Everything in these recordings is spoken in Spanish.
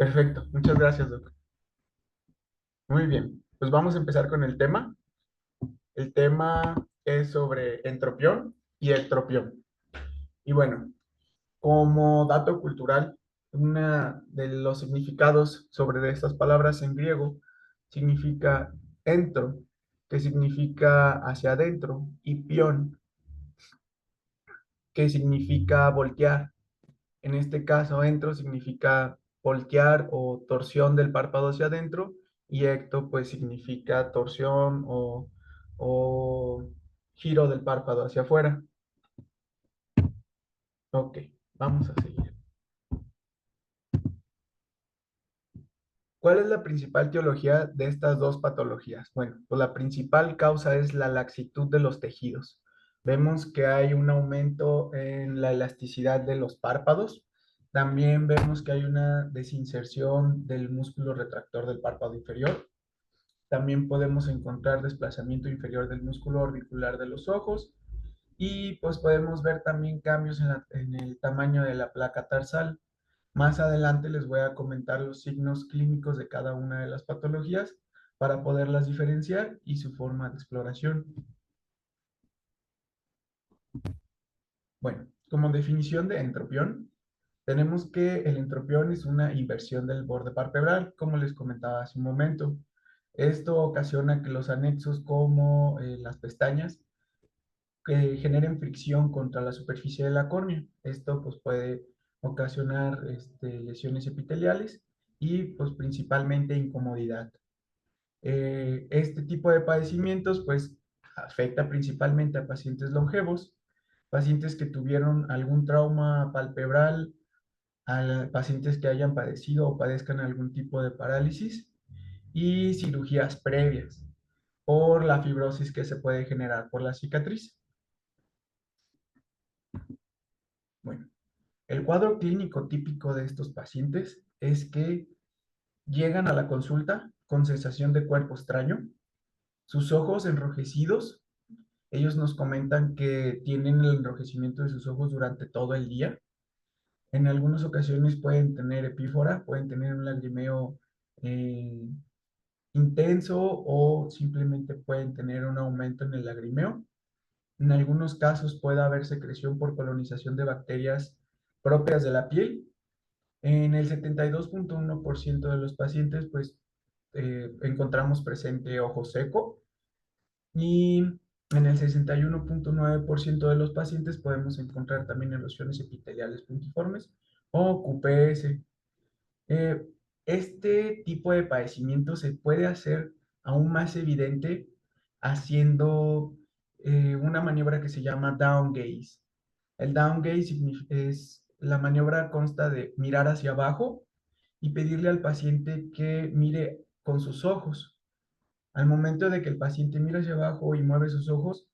Perfecto, muchas gracias, doctor. Muy bien, pues vamos a empezar con el tema. El tema es sobre entropión y ectropión. Y bueno, como dato cultural, uno de los significados sobre estas palabras en griego significa entro, que significa hacia adentro, y pión, que significa voltear. En este caso, entro significa voltear o torsión del párpado hacia adentro y ecto pues significa torsión o giro del párpado hacia afuera. Ok, vamos a seguir. ¿Cuál es la principal etiología de estas dos patologías? Bueno, pues la principal causa es la laxitud de los tejidos. Vemos que hay un aumento en la elasticidad de los párpados. También vemos que hay una desinserción del músculo retractor del párpado inferior. También podemos encontrar desplazamiento inferior del músculo orbicular de los ojos y pues podemos ver también cambios en el tamaño de la placa tarsal. Más adelante les voy a comentar los signos clínicos de cada una de las patologías para poderlas diferenciar y su forma de exploración. Bueno, como definición de entropión, tenemos que el entropión es una inversión del borde palpebral, como les comentaba hace un momento. Esto ocasiona que los anexos como las pestañas que generen fricción contra la superficie de la córnea. Esto pues puede ocasionar lesiones epiteliales y pues principalmente incomodidad. Este tipo de padecimientos pues afecta principalmente a pacientes longevos, pacientes que tuvieron algún trauma palpebral, a pacientes que hayan padecido o padezcan algún tipo de parálisis y cirugías previas por la fibrosis que se puede generar por la cicatriz. Bueno, el cuadro clínico típico de estos pacientes es que llegan a la consulta con sensación de cuerpo extraño, sus ojos enrojecidos. Ellos nos comentan que tienen el enrojecimiento de sus ojos durante todo el día. En algunas ocasiones pueden tener epífora, pueden tener un lagrimeo eh, intenso o simplemente pueden tener un aumento en el lagrimeo. En algunos casos puede haber secreción por colonización de bacterias propias de la piel. En el 72.1% de los pacientes, pues encontramos presente ojo seco y en el 61.9% de los pacientes podemos encontrar también erosiones epiteliales puntiformes o QPS. Eh, este tipo de padecimiento se puede hacer aún más evidente haciendo una maniobra que se llama down gaze. El down gaze es la maniobra consta de mirar hacia abajo y pedirle al paciente que mire con sus ojos. Al momento de que el paciente mira hacia abajo y mueve sus ojos,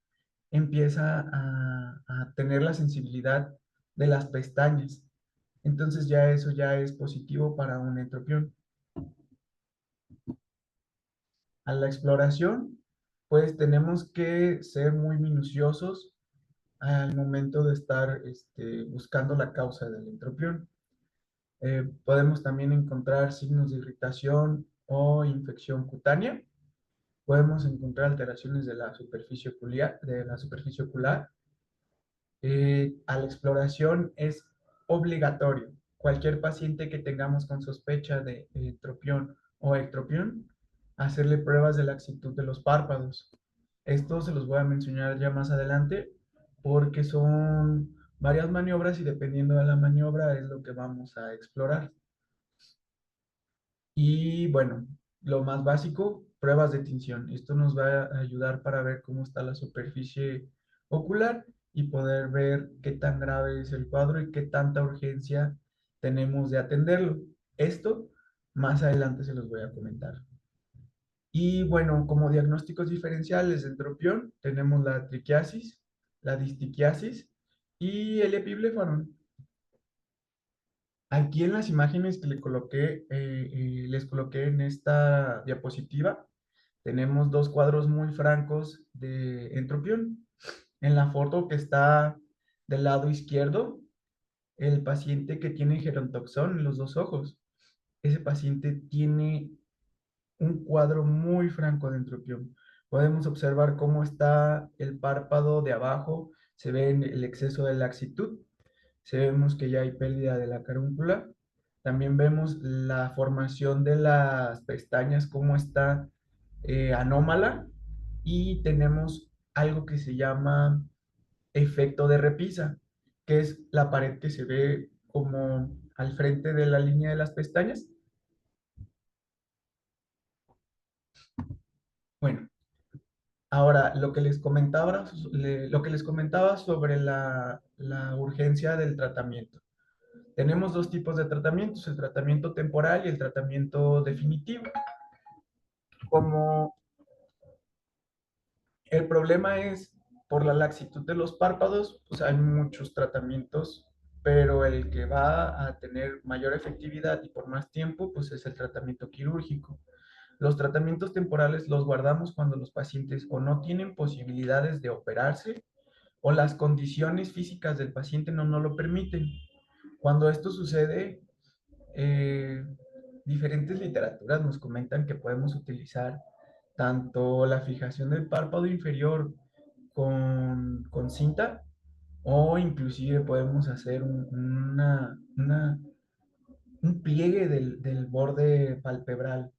empieza a tener la sensibilidad de las pestañas. Entonces ya eso ya es positivo para un entropión. A la exploración, pues tenemos que ser muy minuciosos al momento de estar buscando la causa del entropión. Podemos también encontrar signos de irritación o infección cutánea. Podemos encontrar alteraciones de la superficie ocular. A la exploración es obligatorio. Cualquier paciente que tengamos con sospecha de entropión o ectropión, hacerle pruebas de laxitud de los párpados. Esto se los voy a mencionar ya más adelante porque son varias maniobras y dependiendo de la maniobra es lo que vamos a explorar. Y bueno, lo más básico, pruebas de tinción. Esto nos va a ayudar para ver cómo está la superficie ocular y poder ver qué tan grave es el cuadro y qué tanta urgencia tenemos de atenderlo. Esto más adelante se los voy a comentar. Y bueno, como diagnósticos diferenciales del tropión, tenemos la triquiasis, la distiquiasis y el epiblefarón. Aquí en las imágenes que les coloqué en esta diapositiva, tenemos dos cuadros muy francos de entropión. En la foto que está del lado izquierdo, el paciente que tiene gerontoxón en los dos ojos. ese paciente tiene un cuadro muy franco de entropión. Podemos observar cómo está el párpado de abajo, se ve el exceso de laxitud, vemos que ya hay pérdida de la carúncula. También vemos la formación de las pestañas, cómo está anómala. Y tenemos algo que se llama efecto de repisa, que es la pared que se ve como al frente de la línea de las pestañas. Bueno, ahora lo que les comentaba sobre la urgencia del tratamiento. Tenemos dos tipos de tratamientos, el tratamiento temporal y el tratamiento definitivo. Como el problema es por la laxitud de los párpados, pues hay muchos tratamientos, pero el que va a tener mayor efectividad y por más tiempo, pues es el tratamiento quirúrgico. Los tratamientos temporales los guardamos cuando los pacientes o no tienen posibilidades de operarse o las condiciones físicas del paciente no lo permiten. Cuando esto sucede, eh, diferentes literaturas nos comentan que podemos utilizar tanto la fijación del párpado inferior con cinta o inclusive podemos hacer un pliegue del borde palpebral.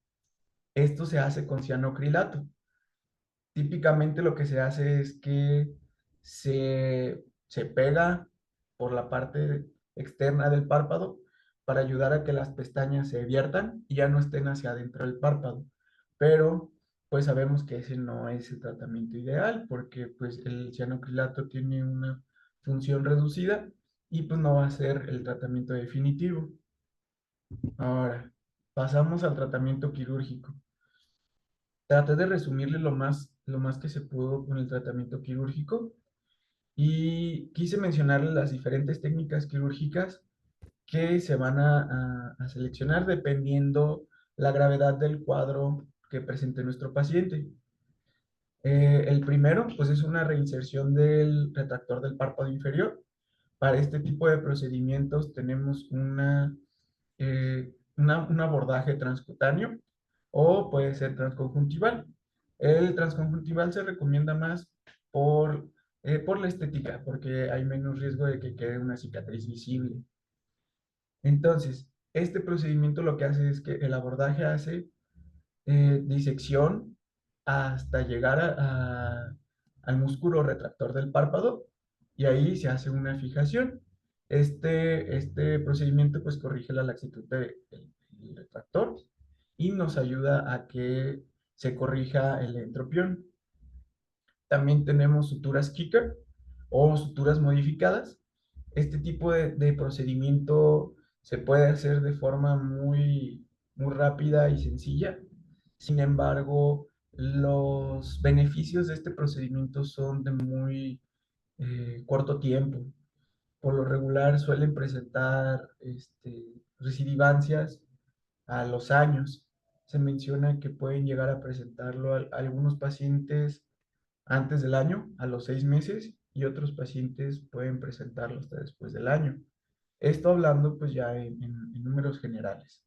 Esto se hace con cianocrilato. Típicamente lo que se hace es que se pega por la parte externa del párpado para ayudar a que las pestañas se abiertan y ya no estén hacia adentro del párpado. Pero pues sabemos que ese no es el tratamiento ideal porque pues el cianocrilato tiene una función reducida y pues no va a ser el tratamiento definitivo. Ahora, pasamos al tratamiento quirúrgico. Traté de resumirle lo más que se pudo con el tratamiento quirúrgico y quise mencionarle las diferentes técnicas quirúrgicas que se van a seleccionar dependiendo la gravedad del cuadro que presente nuestro paciente. El primero, pues es una reinserción del retractor del párpado inferior. Para este tipo de procedimientos tenemos un abordaje transcutáneo o puede ser transconjuntival. El transconjuntival se recomienda más por la estética, porque hay menos riesgo de que quede una cicatriz visible. Entonces, este procedimiento lo que hace es que el abordaje hace disección hasta llegar al músculo retractor del párpado y ahí se hace una fijación. Este procedimiento pues corrige la laxitud del retractor y nos ayuda a que se corrija el entropión. También tenemos suturas kicker o suturas modificadas. Este tipo de procedimiento se puede hacer de forma muy rápida y sencilla. Sin embargo, los beneficios de este procedimiento son de muy corto tiempo. Por lo regular suelen presentar recidivancias a los años. Se menciona que pueden llegar a presentarlo a algunos pacientes antes del año, a los 6 meses, y otros pacientes pueden presentarlo hasta después del año. Esto hablando pues ya en números generales.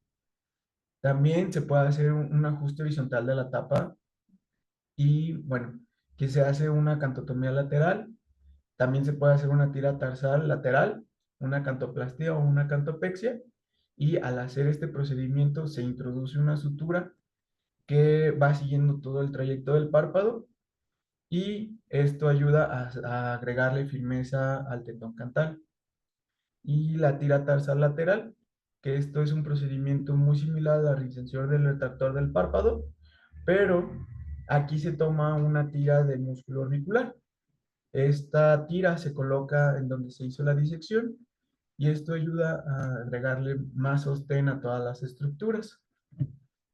También se puede hacer un ajuste horizontal de la tapa y bueno, que se hace una cantotomía lateral. También se puede hacer una tira tarsal lateral, una cantoplastia o una cantopexia. Y al hacer este procedimiento se introduce una sutura que va siguiendo todo el trayecto del párpado y esto ayuda a agregarle firmeza al tendón cantal. Y la tira tarsal lateral, que esto es un procedimiento muy similar a la reinserción del retractor del párpado, pero aquí se toma una tira del músculo orbicular. Esta tira se coloca en donde se hizo la disección y esto ayuda a agregarle más sostén a todas las estructuras.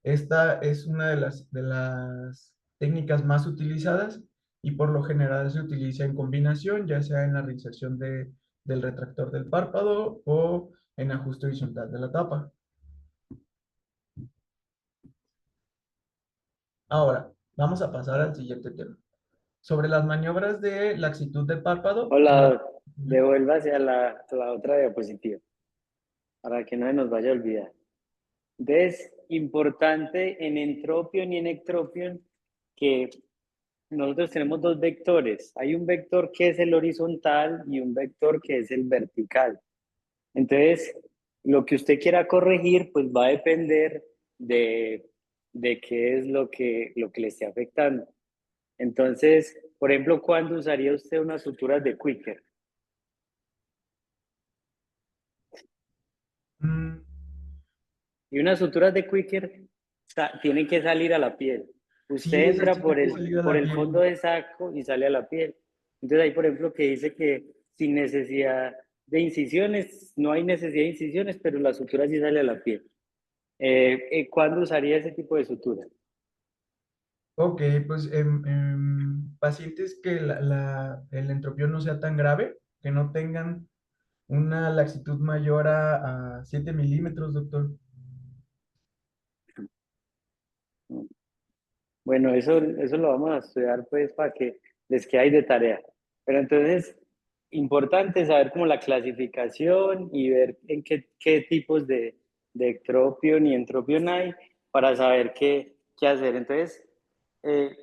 Esta es una de las técnicas más utilizadas y por lo general se utiliza en combinación, ya sea en la reinserción del retractor del párpado o en ajuste horizontal de la tapa. Ahora, vamos a pasar al siguiente tema. Sobre las maniobras de laxitud del párpado, Hola, devuélvase a la otra diapositiva para que no se nos vaya a olvidar. Entonces, importante en entropión y en ectropión que nosotros tenemos dos vectores. Hay un vector que es el horizontal y un vector que es el vertical. Entonces, lo que usted quiera corregir, pues va a depender de, de qué es lo que le esté afectando. Entonces, por ejemplo, ¿cuándo usaría usted unas suturas de Quicker? Mm, Y unas suturas de Quicker tienen que salir a la piel. Usted sí, esas entra tienen que salir a por la el fondo piel. de saco y sale a la piel. Entonces ahí, por ejemplo, que dice que sin necesidad de incisiones, no hay necesidad de incisiones, pero la sutura sí sale a la piel. ¿Cuándo usaría ese tipo de sutura? Ok, pues en pacientes que el entropión no sea tan grave, que no tengan una laxitud mayor a 7 milímetros, doctor. Bueno, eso lo vamos a estudiar pues para que les quede de tarea. Pero entonces, importante saber como la clasificación y ver en qué tipos de ectropión y entropión hay para saber qué hacer. Entonces, eh,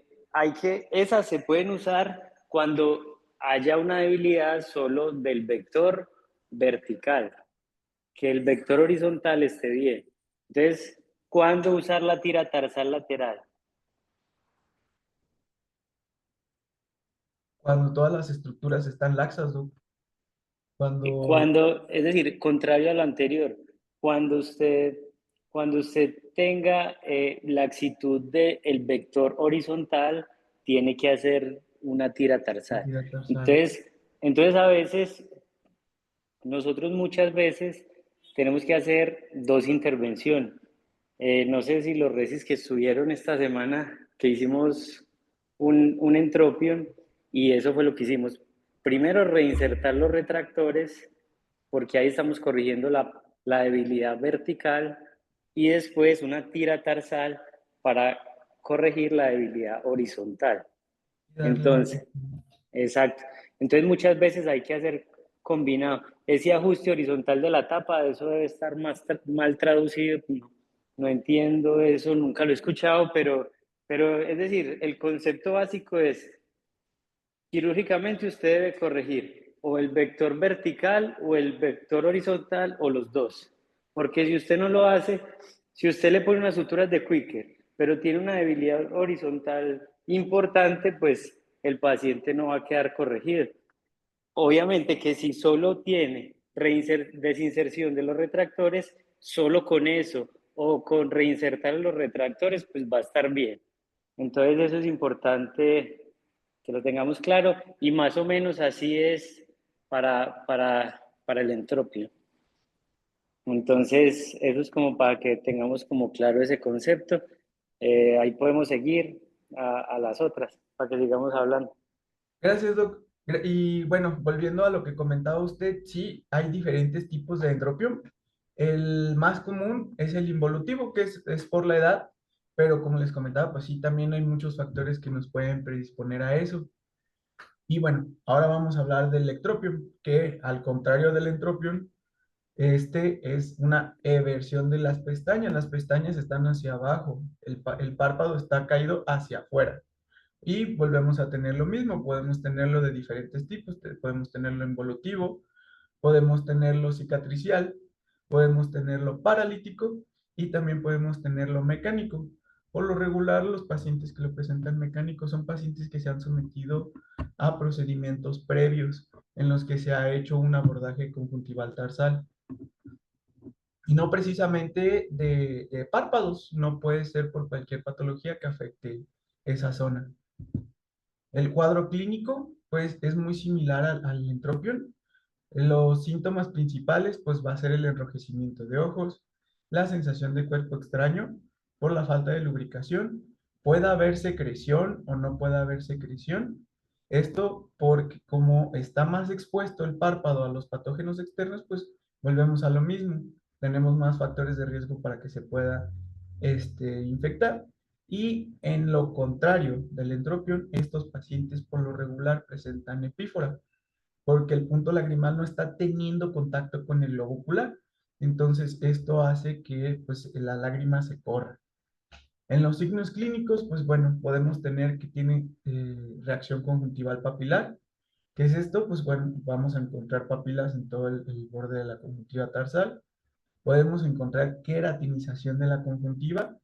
esas se pueden usar cuando haya una debilidad solo del vector vertical, que el vector horizontal esté bien. Entonces, ¿cuándo usar la tira tarsal lateral? Cuando todas las estructuras están laxas, cuando Cuando, es decir, contrario a lo anterior, cuando usted, cuando usted tenga laxitud del vector horizontal, tiene que hacer una tira la tarsal. tira tarsal. Entonces a veces, nosotros muchas veces tenemos que hacer dos intervenciones. No sé si los resis que estuvieron esta semana, que hicimos un entropion, y eso fue lo que hicimos. Primero, reinsertar los retractores, porque ahí estamos corrigiendo la debilidad vertical, y después una tira tarsal para corregir la debilidad horizontal. Y darle la... Entonces, exacto. Entonces muchas veces hay que hacer combinado. Ese ajuste horizontal de la tapa, eso debe estar mal traducido. No, no entiendo eso, nunca lo he escuchado, pero es decir, el concepto básico es, quirúrgicamente usted debe corregir o el vector vertical o el vector horizontal o los dos. Porque si usted no lo hace, si usted le pone unas suturas de Quicker, pero tiene una debilidad horizontal importante, pues el paciente no va a quedar corregido. Obviamente que si solo tiene desinserción de los retractores, solo con eso o con reinsertar los retractores, pues va a estar bien. Entonces eso es importante que lo tengamos claro y más o menos así es para el entropio. Entonces eso es como para que tengamos como claro ese concepto. Ahí podemos seguir a las otras para que sigamos hablando. Gracias, Doc. Y bueno, volviendo a lo que comentaba usted, sí, hay diferentes tipos de entropio. El más común es el involutivo, que es por la edad, pero como les comentaba, pues sí, también hay muchos factores que nos pueden predisponer a eso. Y bueno, ahora vamos a hablar del ectropion, que al contrario del entropion, este es una eversión de las pestañas están hacia abajo, el párpado está caído hacia afuera. Y volvemos a tener lo mismo, podemos tenerlo de diferentes tipos, podemos tenerlo involutivo, podemos tenerlo cicatricial, podemos tenerlo paralítico y también podemos tenerlo mecánico. Por lo regular, los pacientes que lo presentan mecánico son pacientes que se han sometido a procedimientos previos en los que se ha hecho un abordaje conjuntival tarsal. Y no precisamente de párpados, no puede ser por cualquier patología que afecte esa zona. El cuadro clínico, pues, es muy similar al entropión. Los síntomas principales, pues, va a ser el enrojecimiento de ojos, la sensación de cuerpo extraño por la falta de lubricación. Puede haber secreción o no puede haber secreción. Esto porque como está más expuesto el párpado a los patógenos externos, pues volvemos a lo mismo. Tenemos más factores de riesgo para que se pueda infectar. Y en lo contrario del entropión, estos pacientes por lo regular presentan epífora, porque el punto lagrimal no está teniendo contacto con el globo ocular. Entonces, esto hace que pues, la lágrima se corra. En los signos clínicos, pues bueno, podemos tener que tiene reacción conjuntival papilar. ¿Qué es esto? Pues bueno, vamos a encontrar papilas en todo el borde de la conjuntiva tarsal. Podemos encontrar queratinización de la conjuntiva,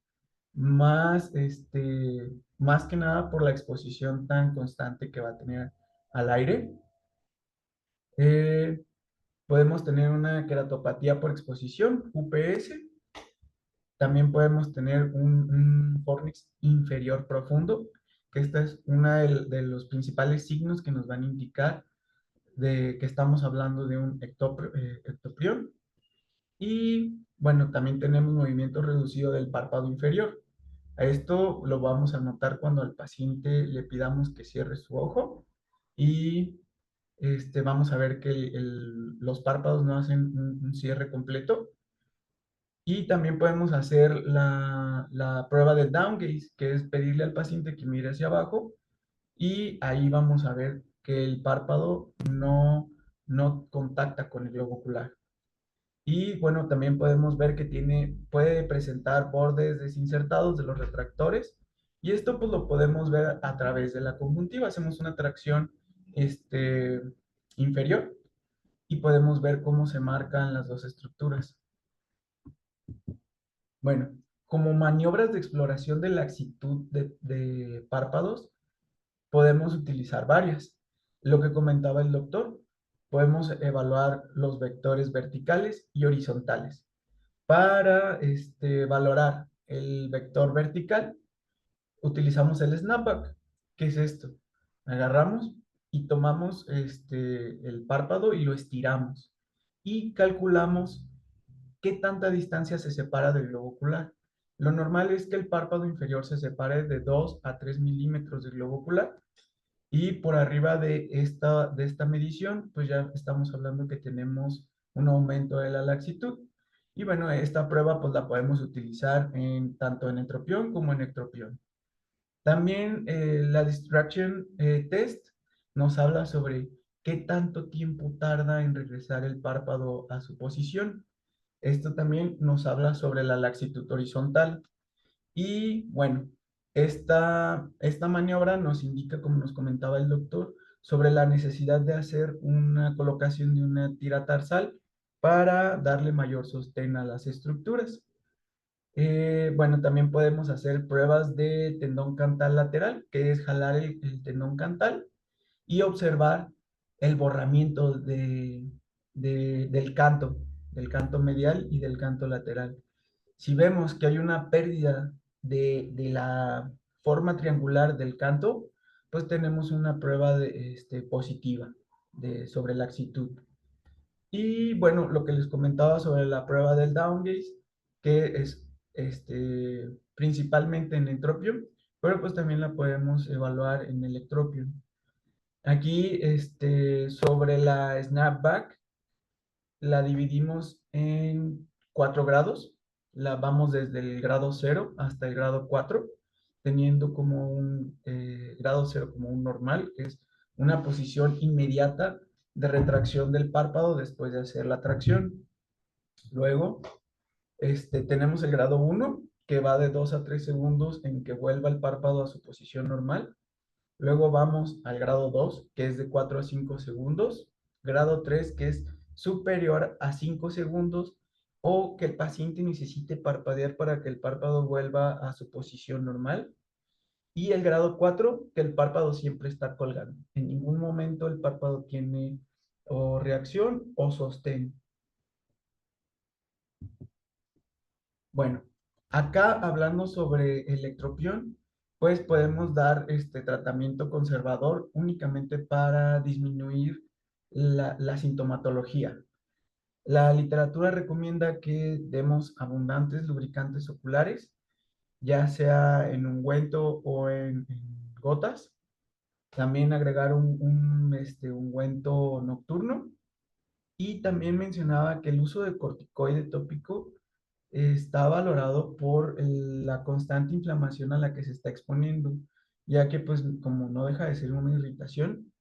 más que nada por la exposición tan constante que va a tener al aire. Eh, Podemos tener una queratopatía por exposición, UPS. También podemos tener un fornix inferior profundo, que esta es una de los principales signos que nos van a indicar de que estamos hablando de un ectoprión. Y bueno, también tenemos movimiento reducido del párpado inferior. A esto lo vamos a notar cuando al paciente le pidamos que cierre su ojo y vamos a ver que los párpados no hacen un cierre completo. Y también podemos hacer la prueba de down gaze, que es pedirle al paciente que mire hacia abajo y ahí vamos a ver que el párpado no contacta con el globo ocular. Y bueno, también podemos ver que puede presentar bordes desinsertados de los retractores y esto pues lo podemos ver a través de la conjuntiva. Hacemos una tracción inferior y podemos ver cómo se marcan las dos estructuras. Bueno, como maniobras de exploración de laxitud de párpados, podemos utilizar varias. Lo que comentaba el doctor, podemos evaluar los vectores verticales y horizontales. Para valorar el vector vertical, utilizamos el snapback. ¿Qué es esto? Agarramos y tomamos el párpado y lo estiramos y calculamos qué tanta distancia se separa del globo ocular. Lo normal es que el párpado inferior se separe de 2 a 3 milímetros del globo ocular y por arriba de esta medición, pues ya estamos hablando que tenemos un aumento de la laxitud. Y bueno, esta prueba pues la podemos utilizar tanto en entropión como en ectropión. También la distraction test nos habla sobre qué tanto tiempo tarda en regresar el párpado a su posición. Esto también nos habla sobre la laxitud horizontal. Y bueno, esta maniobra nos indica, como nos comentaba el doctor, sobre la necesidad de hacer una colocación de una tira tarsal para darle mayor sostén a las estructuras. Bueno, también podemos hacer pruebas de tendón cantal lateral, que es jalar el tendón cantal y observar el borramiento del canto medial y del canto lateral. Si vemos que hay una pérdida de la forma triangular del canto, pues tenemos una prueba positiva sobre laxitud. Y bueno, lo que les comentaba sobre la prueba del down gaze, que es principalmente en entropium, pero pues también la podemos evaluar en electropium. Aquí, sobre la snapback, la dividimos en 4 grados. La vamos desde el grado 0 hasta el grado 4, teniendo como un grado 0 como un normal, que es una posición inmediata de retracción del párpado después de hacer la tracción. Luego, tenemos el grado 1, que va de 2 a 3 segundos en que vuelva el párpado a su posición normal. Luego vamos al grado 2, que es de 4 a 5 segundos. Grado 3, que es superior a 5 segundos o que el paciente necesite parpadear para que el párpado vuelva a su posición normal. Y el grado 4, que el párpado siempre está colgando. En ningún momento el párpado tiene o reacción o sostén. Bueno, acá hablando sobre electropión, pues podemos dar este tratamiento conservador únicamente para disminuir la sintomatología. La literatura recomienda que demos abundantes lubricantes oculares, ya sea en ungüento o en gotas. También agregar un ungüento nocturno. Y también mencionaba que el uso de corticoide tópico está valorado por la constante inflamación a la que se está exponiendo, ya que pues como no deja de ser una irritación,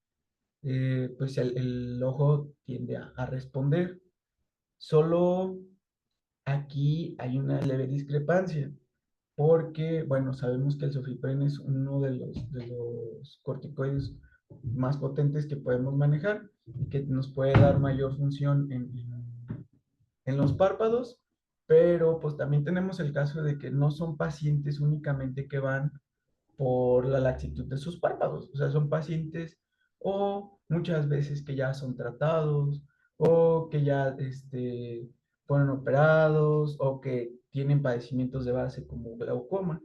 pues el ojo tiende a responder. Solo aquí hay una leve discrepancia, porque, bueno, sabemos que el sofipren es uno de los corticoides más potentes que podemos manejar y que nos puede dar mayor función en los párpados, pero pues también tenemos el caso de que no son pacientes únicamente que van por la laxitud de sus párpados. O sea, son pacientes o muchas veces que ya son tratados o que ya fueron operados o que tienen padecimientos de base como glaucoma.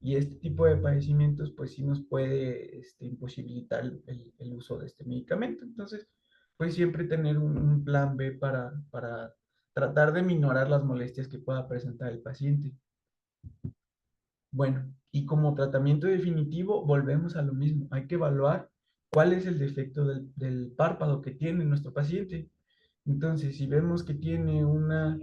Y este tipo de padecimientos pues sí nos puede imposibilitar el uso de este medicamento. Entonces, pues siempre tener un plan B para tratar de minorar las molestias que pueda presentar el paciente. Bueno, y como tratamiento definitivo, volvemos a lo mismo. Hay que evaluar cuál es el defecto del párpado que tiene nuestro paciente. Entonces, si vemos que tiene una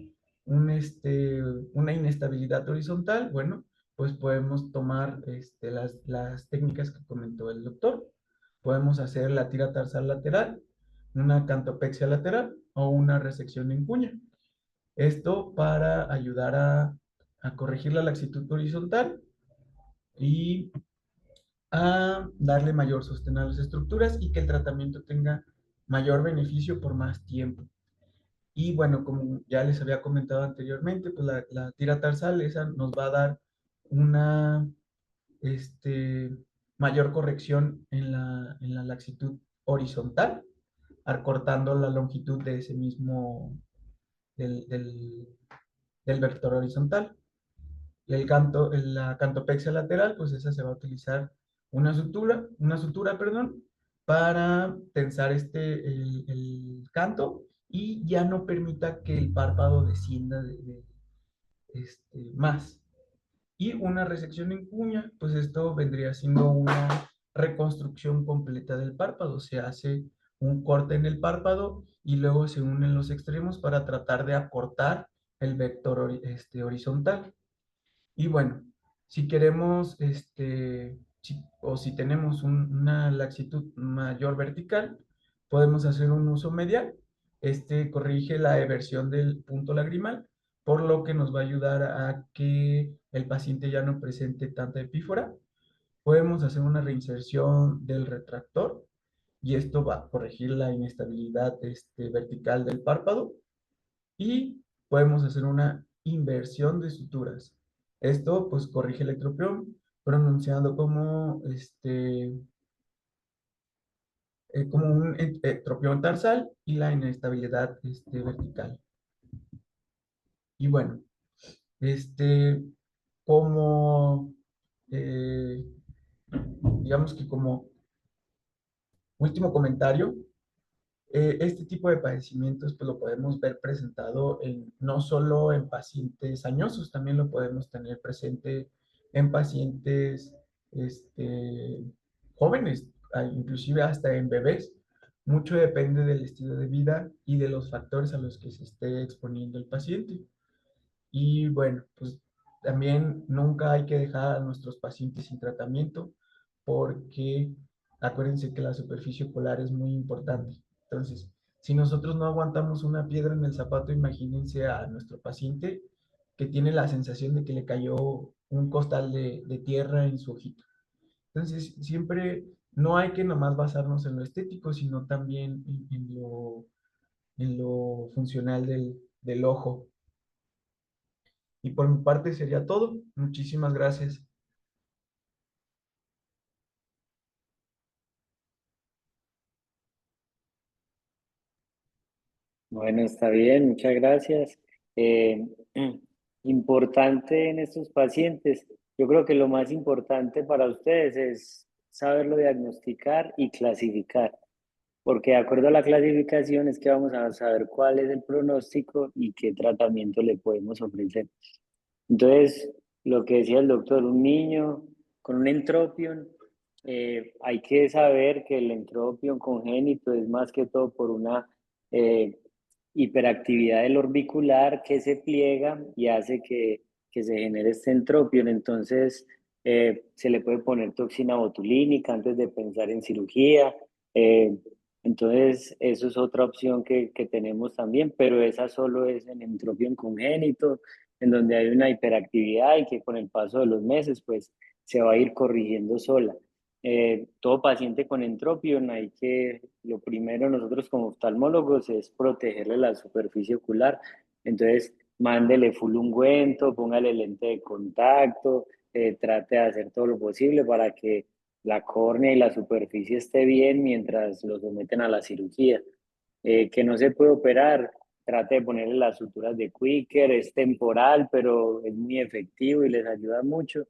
inestabilidad horizontal, bueno, pues podemos tomar las técnicas que comentó el doctor. Podemos hacer la tira tarsal lateral, una cantopexia lateral o una resección en cuña. Esto para ayudar a corregir la laxitud horizontal y a darle mayor sostén a las estructuras y que el tratamiento tenga mayor beneficio por más tiempo. Y bueno, como ya les había comentado anteriormente, pues la tira tarsal esa nos va a dar una mayor corrección en la laxitud horizontal, acortando la longitud de ese mismo, del vector horizontal. Y la cantopexia lateral, pues esa se va a utilizar una sutura, perdón, para tensar el canto y ya no permita que el párpado descienda más. Y una resección en cuña, pues esto vendría siendo una reconstrucción completa del párpado. Se hace un corte en el párpado y luego se unen los extremos para tratar de acortar el vector horizontal. Y bueno, si queremos, o si tenemos una laxitud mayor vertical, podemos hacer un uso medial. Este corrige la eversión del punto lagrimal, por lo que nos va a ayudar a que el paciente ya no presente tanta epífora. Podemos hacer una reinserción del retractor y esto va a corregir la inestabilidad vertical del párpado y podemos hacer una inversión de suturas. Esto pues corrige el ectropión, pronunciando como un ectropión tarsal y la inestabilidad vertical. Y bueno, este, como, eh, digamos que como último comentario, este tipo de padecimientos pues lo podemos ver presentado no solo en pacientes añosos, también lo podemos tener presente en pacientes este, jóvenes, inclusive hasta en bebés. Mucho depende del estilo de vida y de los factores a los que se esté exponiendo el paciente. Y bueno, pues también nunca hay que dejar a nuestros pacientes sin tratamiento porque acuérdense que la superficie ocular es muy importante. Entonces, si nosotros no aguantamos una piedra en el zapato, imagínense a nuestro paciente que tiene la sensación de que le cayó un costal de tierra en su ojito. Entonces, siempre no hay que nomás basarnos en lo estético, sino también en lo funcional del ojo. Y por mi parte sería todo. Muchísimas gracias. Bueno, está bien, muchas gracias. Eh, Importante en estos pacientes, yo creo que lo más importante para ustedes es saberlo diagnosticar y clasificar, porque de acuerdo a la clasificación es que vamos a saber cuál es el pronóstico y qué tratamiento le podemos ofrecer. Entonces, lo que decía el doctor, un niño con un entropion, hay que saber que el entropion congénito es más que todo por una eh, hiperactividad del orbicular que se pliega y hace que se genere este entropion. Entonces, se le puede poner toxina botulínica antes de pensar en cirugía. Entonces, eso es otra opción que tenemos también, pero esa solo es en entropión congénito, en donde hay una hiperactividad y que con el paso de los meses, pues se va a ir corrigiendo sola. Todo paciente con entropión, hay que, lo primero nosotros como oftalmólogos es protegerle la superficie ocular. Entonces, mándele full ungüento, póngale lente de contacto, trate de hacer todo lo posible para que la córnea y la superficie esté bien mientras lo someten a la cirugía. Que no se puede operar, trate de ponerle las suturas de Quicker, es temporal, pero es muy efectivo y les ayuda mucho.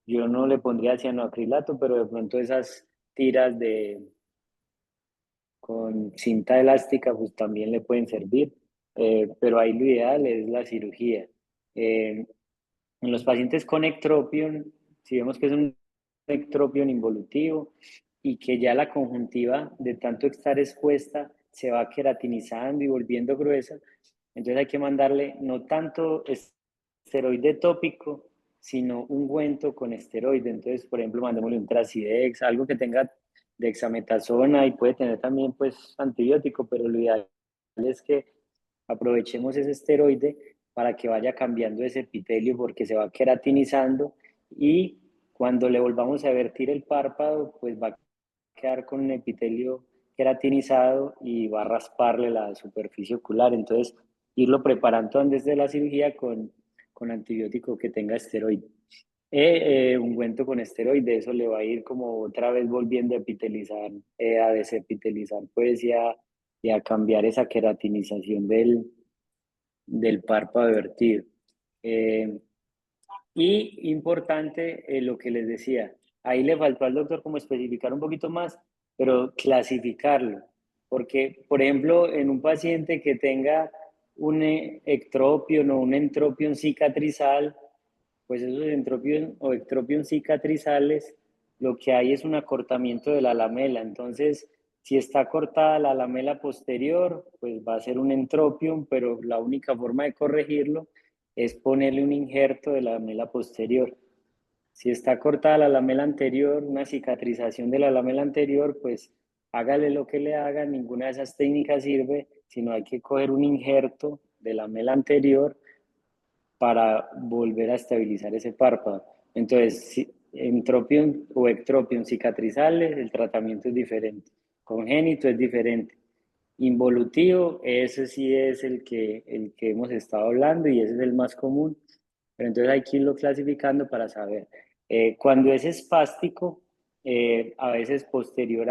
Yo no le pondría cianoacrilato, pero de pronto esas tiras con cinta elástica pues también le pueden servir, pero ahí lo ideal es la cirugía. Eh, en los pacientes con ectropion, si vemos que es un ectropion involutivo y que ya la conjuntiva de tanto estar expuesta se va queratinizando y volviendo gruesa, entonces hay que mandarle no tanto esteroide tópico, sino un ungüento con esteroide. Entonces, por ejemplo, mandémosle un Trasidex, algo que tenga dexametasona y puede tener también pues antibiótico, pero lo ideal es que aprovechemos ese esteroide para que vaya cambiando ese epitelio porque se va queratinizando y cuando le volvamos a vertir el párpado, pues va a quedar con un epitelio queratinizado y va a rasparle la superficie ocular. Entonces, irlo preparando antes de la cirugía con antibiótico que tenga esteroide. Ungüento con esteroide, eso le va a ir como otra vez volviendo a epitelizar, a desepitelizar, pues y a cambiar esa queratinización del párpado vertido. Eh, y importante lo que les decía, ahí le faltó al doctor como especificar un poquito más, pero clasificarlo, porque por ejemplo en un paciente que tenga un ectropion o un entropion cicatrizal, pues esos entropion o ectropion cicatrizales, lo que hay es un acortamiento de la lamela. Entonces, si está cortada la lamela posterior, pues va a ser un entropion, pero la única forma de corregirlo es ponerle un injerto de la lamela posterior. Si está cortada la lamela anterior, una cicatrización de la lamela anterior, pues hágale lo que le haga, ninguna de esas técnicas sirve, sino hay que coger un injerto de la lamela anterior para volver a estabilizar ese párpado. Entonces, si, entropion o ectropion cicatrizales, el tratamiento es diferente. Congénito es diferente. Involutivo, ese sí es el que hemos estado hablando y ese es el más común. Pero entonces hay que irlo clasificando para saber. Cuando es espástico, a veces posterior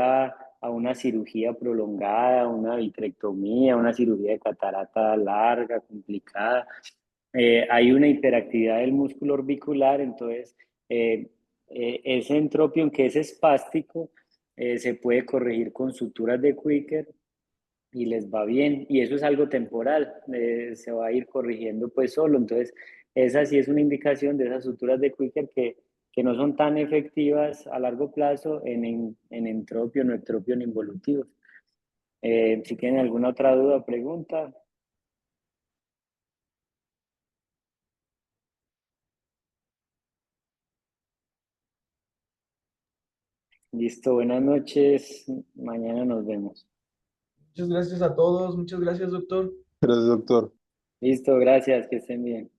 a una cirugía prolongada, una vitrectomía, una cirugía de catarata larga, complicada, hay una hiperactividad del músculo orbicular, entonces ese entropion que es espástico se puede corregir con suturas de Quicker y les va bien, y eso es algo temporal, se va a ir corrigiendo pues solo, entonces esa sí es una indicación de esas suturas de Quicker que no son tan efectivas a largo plazo en entropion o ectropion involutivos. Si tienen alguna otra duda o pregunta, listo, buenas noches, mañana nos vemos. Muchas gracias a todos, muchas gracias, doctor. Gracias, doctor. Listo, gracias, que estén bien.